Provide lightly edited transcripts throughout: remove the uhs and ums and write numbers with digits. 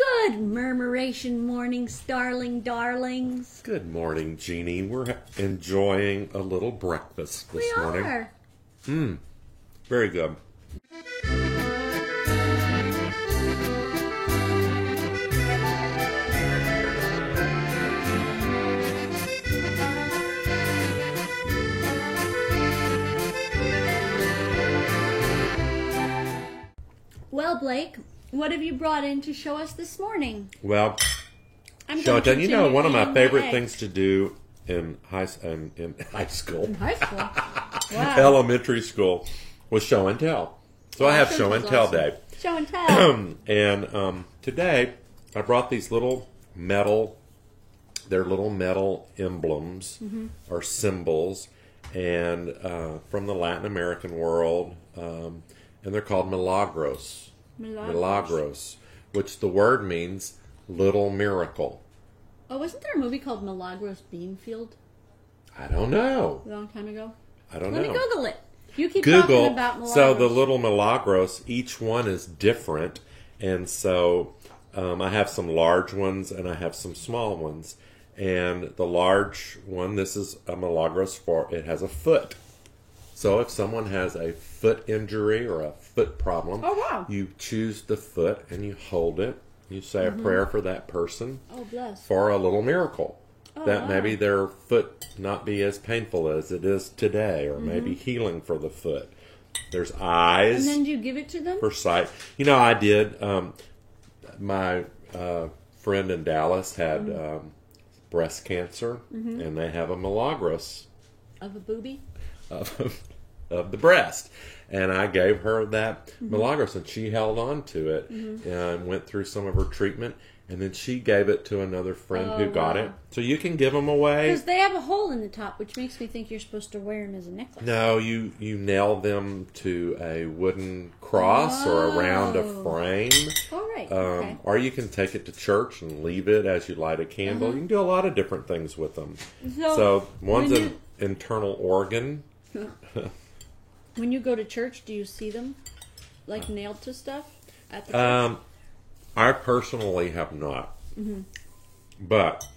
Good murmuration morning, starling darlings. Good morning, Jeannie. We're enjoying a little breakfast this morning. We are. Very good. Well, Blake, what have you brought in to show us this morning? Well, I'm Shonda, you know, one of my eating favorite eggs. things to do in high school, In high school? Wow. elementary school, was show and tell. So I have show and tell Awesome. day. Show and tell. And today, I brought these little metal, they're little metal emblems or symbols, and from the Latin American world, and they're called milagros. Milagros, which the word means little miracle. Oh, wasn't there a movie called Milagros Beanfield I don't know. a long time ago? I don't Let know. me Google it. You keep talking Google. about Milagros. So the little milagros, each one is different, and so I have some large ones and I have some small ones. And the large one, this is a milagros for it has a foot. So if someone has a foot injury or a foot problem, Oh, wow. you choose the foot and you hold it. You say a prayer for that person Oh, bless. for a little miracle. That wow. maybe their foot not be as painful as it is today, or maybe healing for the foot. There's eyes And then do you give it to them? for sight. You know, I did. My friend in Dallas had breast cancer, and they have a milagros Of a booby? of the breast. And I gave her that milagros, and she held on to it and went through some of her treatment. And then she gave it to another friend who got wow. it. So you can give them away. Because they have a hole in the top, which makes me think you're supposed to wear them as a necklace. No, you nail them to a wooden cross or around a frame. All right. Okay. Or you can take it to church and leave it as you light a candle. You can do a lot of different things with them. So one's when an internal organ. When you go to church, do you see them like nailed to stuff at the church? I personally have not. But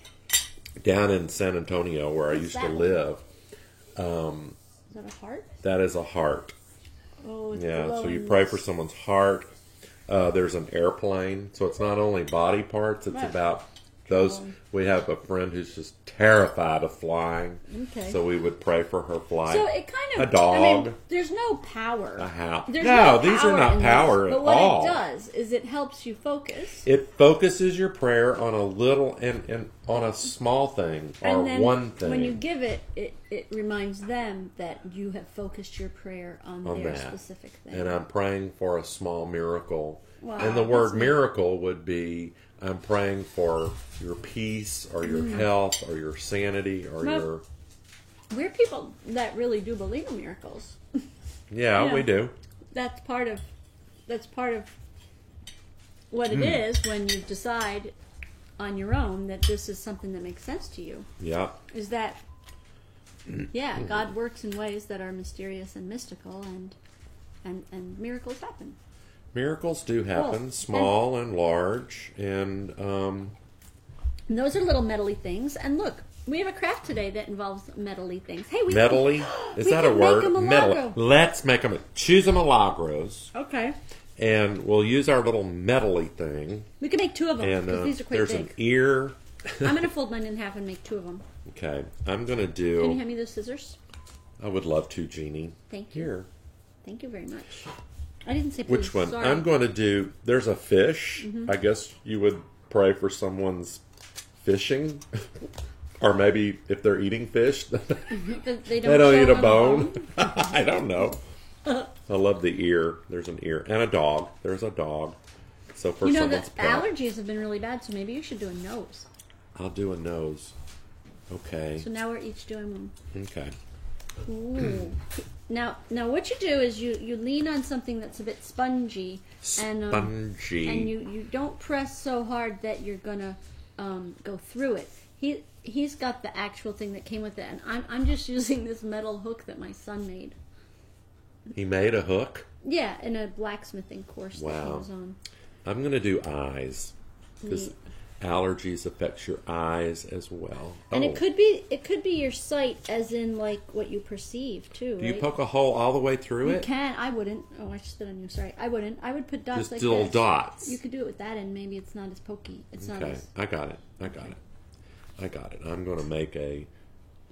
down in San Antonio, where I What's used that to one? live, Is that a heart? that is a heart. Oh, it's Yeah, so you glowing. pray for someone's heart. There's an airplane, so it's not only body parts, it's Right. about those. We have a friend who's just terrified of flying, Okay. so we would pray for her flight. So it kind of A dog. I mean, there's no power. A house. There's No, these are power not in power this, at but what all. it does is it helps you focus. It focuses your prayer on a little and on a small thing or And then one thing. when you give it, it reminds them that you have focused your prayer on on their that. specific thing. And I'm praying for a small miracle. Wow, And the word that's neat. miracle would be I'm praying for your peace or your health or your sanity or Well, your... We're people that really do believe in miracles. Yeah, yeah. we do. That's part of what Hmm. it is when you decide on your own that this is something that makes sense to you. Yeah. Is that yeah, God works in ways that are mysterious and mystical, and miracles happen. Miracles do happen, Cool. small and large. And And those are little metally things. And look, we have a craft today that involves metally things. Hey, we metally, is we that a can make word? a Metal. milagro. Let's make them. Choose a milagros. Okay, And we'll use our little metally thing. we can make two of them And because these are quite there's big. an ear. I'm going to fold mine in half and make two of them. Okay, I'm going to Can you do... hand me those scissors? I would love to, Jeannie. Thank you. Here. Thank you very much. I didn't say please. Which one? Sorry. I'm going to do... There's a fish. I guess you would pray for someone's fishing. Or maybe if they're eating fish, They they don't show eat a on bone. I don't know. I love the ear. There's an ear. And a dog. There's a dog. So for You know, the someone's pet, allergies have been really bad, so maybe you should do a nose. I'll do a nose. Okay. So now we're each doing one. Okay. Ooh. Now what you do is you lean on something that's a bit spongy, and Spongy. and you don't press so hard that you're gonna go through it. He's got the actual thing that came with it, and I'm just using this metal hook that my son made. He made a hook. Yeah, in a blacksmithing course that he Wow. was on. I'm going to do eyes. because Neat. allergies affects your eyes as well. And Oh. it could be your sight, as in like what you perceive too. Do you right? poke a hole all the way through You it? can. I wouldn't. Oh, I spit on you. Sorry. I wouldn't. I would put dots Just like little this. dots. You could do it with that, and maybe it's not as pokey. It's not Okay, as. I got it. I'm going to make a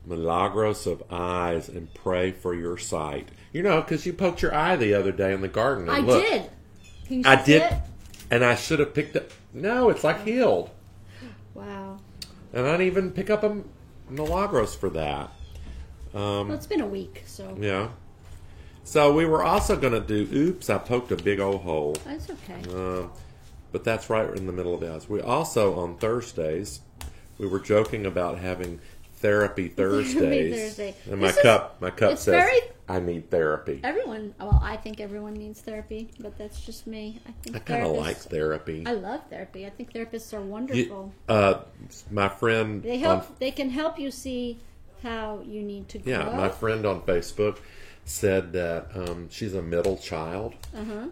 milagros of eyes and pray for your sight. You know, because you poked your eye the other day in the garden. And I look, did. Can you I see did, it? and I should have picked it. No, it's like healed. Wow. And I didn't even pick up a milagros for that. Well, it's been a week, so Yeah. So we were also going to do, oops, I poked a big old hole. that's okay. But that's right in the middle of the eyes. We also, on Thursdays, we were joking about having therapy Thursdays. Thursday. And This my cup it's says, very- I need therapy. Everyone. Well, I think everyone needs therapy, but that's just me. I think I kind of therapists- like therapy. I love therapy. I think therapists are wonderful. My friend, They help. They can help you see how you need to grow. yeah, my friend on Facebook said that she's a middle child,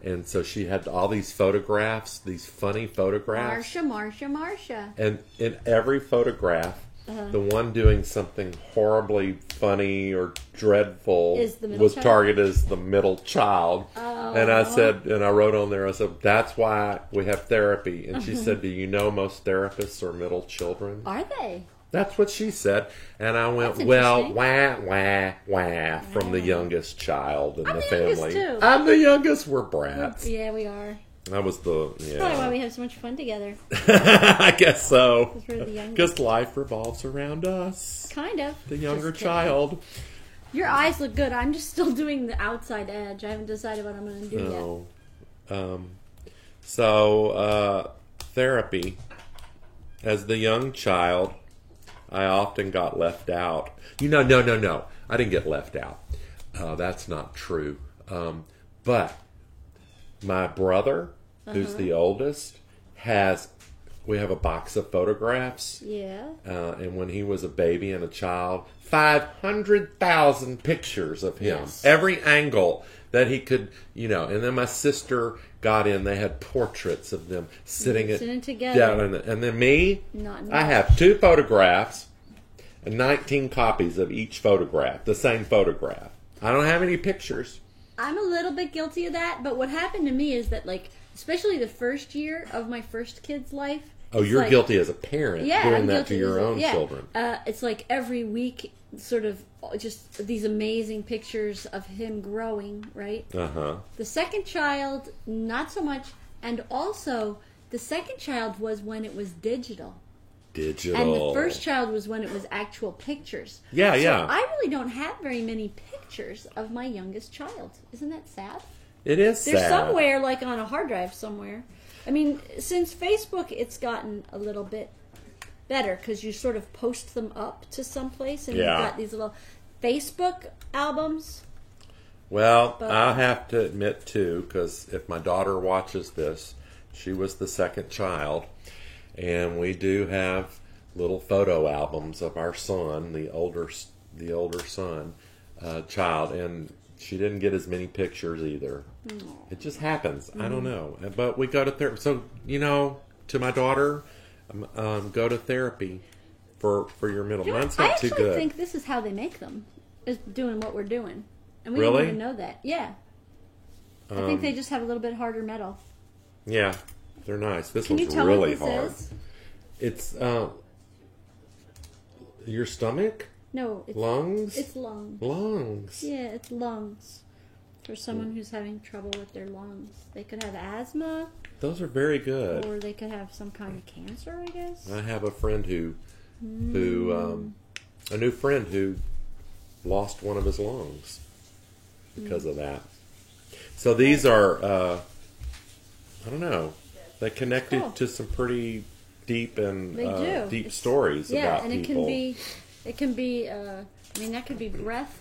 and so she had all these photographs, these funny photographs, Marsha. and in every photograph, the one doing something horribly funny or dreadful Is the middle was child? targeted as the middle child. And I said, and I wrote on there, I said, that's why we have therapy. And she said, do you know most therapists are middle children? Are they? That's what she said. And I went, That's well, interesting. wah, from the youngest child in I'm the the youngest, family. too. I'm the youngest. We're brats. Yeah, we are. I was the, That's probably why yeah. we have so much fun together. I guess so. 'Cause we're the youngest. Because life revolves around us. Kind of. The younger Just kidding. child. Your eyes look good. I'm just still doing the outside edge. I haven't decided what I'm going to do yet. So, therapy. As the young child, I often got left out. No. I didn't get left out. That's not true. But my brother, who's the oldest, we have a box of photographs. Yeah. And when he was a baby and a child, 500,000 pictures of him. Yes. Every angle that he could, and then my sister got in. They had portraits of them sitting together. down. And then me, Not I much. have 2 photographs and 19 copies of each photograph, the same photograph. I don't have any pictures. I'm a little bit guilty of that, but what happened to me is that, like, especially the first year of my first kid's life. Oh, it's you're like- guilty as a parent Yeah, doing I'm that guilty to your as a- own yeah. children. It's like every week, sort of, just these amazing pictures of him growing, right? Uh-huh. The second child, not so much, and also the second child was when it was digital. Digital. And the first child was when it was actual pictures. Yeah, So yeah. I really don't have very many pictures of my youngest child. Isn't that sad? It is They're sad. somewhere, like on a hard drive somewhere. I mean, since Facebook, it's gotten a little bit better because you sort of post them up to someplace, and Yeah. you've got these little Facebook albums. Well, But- I'll have to admit, too, because if my daughter watches this, she was the second child, and we do have little photo albums of our son, the older son, child, and she didn't get as many pictures either. It just happens. I don't know. But we go to therapy. So, to my daughter, go to therapy for your middle. You know, Mine's I not too actually good. think this is how they make them, is doing what we're doing. And we Really? didn't even know that. Yeah. I think they just have a little bit harder metal. Yeah, they're nice. This Can you one's tell really what this hard. is? It's your stomach, No, it's lungs, lungs. lungs. Yeah, it's lungs. For someone who's having trouble with their lungs. They could have asthma, Those are very good. or they could have some kind of cancer, I guess. I have a friend who a new friend who lost one of his lungs because of that. So these are, I don't know, they connected Cool. to some pretty deep and They do. deep It's- stories Yeah, about and it people. can be, I mean, that could be breath.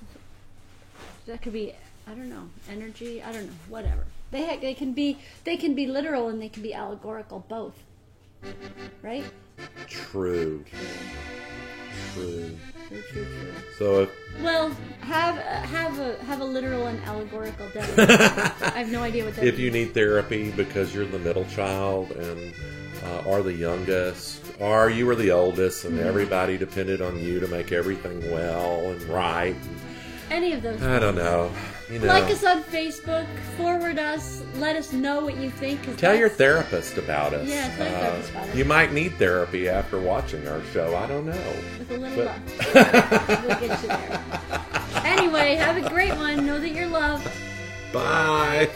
That could be, I don't know, energy. I don't know, whatever. They can be literal and they can be allegorical, both. Right? True. True. So if Well, have a literal and allegorical day. I have no idea what that if means. you need therapy because you're the middle child and or the youngest, or you were the oldest, and everybody depended on you to make everything well and right. Any of those. I don't know. You know, Like us on Facebook, forward us, let us know what you think. 'Cause tell your that's- therapist about us. Yeah, tell your therapist about us. You might need therapy after watching our show. I don't know. With a little But- love. We'll get you there. Anyway, have a great one. Know that you're loved. Bye.